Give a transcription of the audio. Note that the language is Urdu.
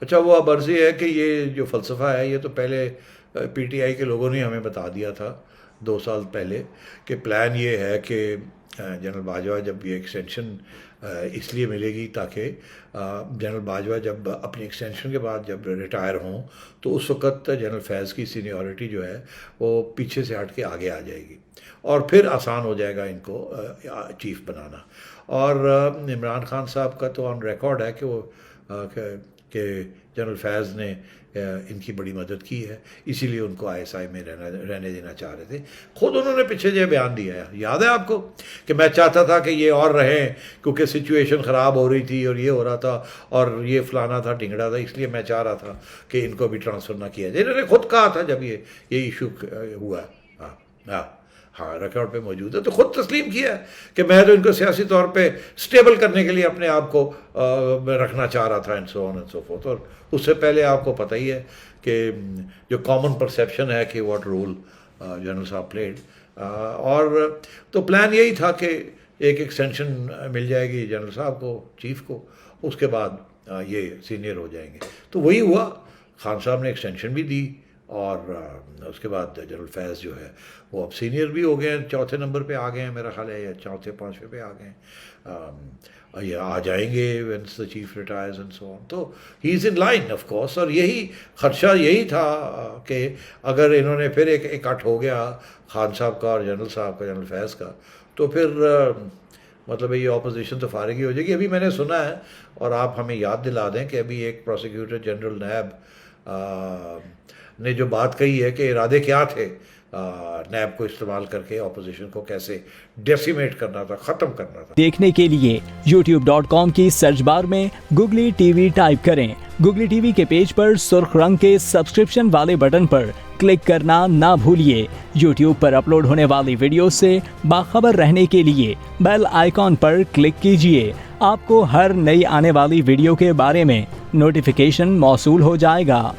اچھا وہ اب عرض یہ ہے کہ یہ جو فلسفہ ہے یہ تو پہلے پی ٹی آئی کے لوگوں نے ہمیں بتا دیا تھا 2 سال پہلے کہ پلان یہ ہے کہ جنرل باجوہ جب یہ ایکسٹینشن اس لیے ملے گی تاکہ جنرل باجوہ جب اپنی ایکسٹینشن کے بعد جب ریٹائر ہوں تو اس وقت جنرل فیض کی سینیورٹی جو ہے وہ پیچھے سے ہٹ کے آگے آ جائے گی اور پھر آسان ہو جائے گا ان کو چیف بنانا. اور عمران خان صاحب کا تو آن ریکارڈ ہے کہ وہ کہ جنرل فیض نے ان کی بڑی مدد کی ہے، اسی لیے ان کو آئی ایس آئی میں رہنے دینا چاہ رہے تھے. خود انہوں نے پیچھے جو بیان دیا ہے، یاد ہے آپ کو کہ میں چاہتا تھا کہ یہ اور رہیں کیونکہ سچویشن خراب ہو رئی تھی اور یہ ہو رہا تھا اور یہ فلانا تھا ٹنگڑا تھا، اس لیے میں چاہ رہا تھا کہ ان کو بھی ٹرانسفر نہ کیا جائے. انہوں نے خود کہا تھا جب یہ ایشو ہوا. ہاں ریکارڈ پہ موجود ہے. تو خود تسلیم کیا ہے کہ میں تو ان کو سیاسی طور پہ سٹیبل کرنے کے لیے اپنے آپ کو رکھنا چاہ رہا تھا and so on and so forth. اور اس سے پہلے آپ کو پتہ ہی ہے کہ جو کامن پرسیپشن ہے کہ واٹ رول جنرل صاحب پلیڈ. اور تو پلان یہی تھا کہ ایک ایکسٹینشن مل جائے گی جنرل صاحب کو، چیف کو، اس کے بعد یہ سینئر ہو جائیں گے. تو وہی ہوا. خان صاحب نے ایکسٹینشن بھی دی اور اس کے بعد جنرل فیض جو ہے وہ اب سینئر بھی ہو گئے ہیں، 4تھے نمبر پہ آ گئے ہیں میرا خیال ہے، یا 4تھے 5ویں پہ آ گئے ہیں، یا آ جائیں گے once the chief retires and so on. تو he is in line of course. اور یہی خدشہ یہی تھا کہ اگر انہوں نے پھر ایک کٹ ہو گیا خان صاحب کا اور جنرل صاحب کا، جنرل فیض کا، تو پھر مطلب یہ اپوزیشن تو فارغ ہی ہو جائے گی. ابھی میں نے سنا ہے اور آپ ہمیں یاد دلا دیں کہ ابھی ایک پروسیکیوٹر جنرل نیب نے جو بات کہی ہے کہ ارادے کیا تھے نیب کو استعمال کر کے اپوزیشن کو کیسے ڈیسیمیٹ کرنا تھا، ختم کرنا تھا. دیکھنے کے لیے youtube.com کی سرچ بار میں گوگلی ٹی وی ٹائپ کریں. گوگلی ٹی وی کے پیج پر سرخ رنگ کے سبسکرپشن والے بٹن پر کلک کرنا نہ بھولیے. یوٹیوب پر اپلوڈ ہونے والی ویڈیو سے باخبر رہنے کے لیے بیل آئیکن پر کلک کیجیے. آپ کو ہر نئی آنے والی ویڈیو کے بارے میں نوٹیفیکیشن موصول ہو جائے گا.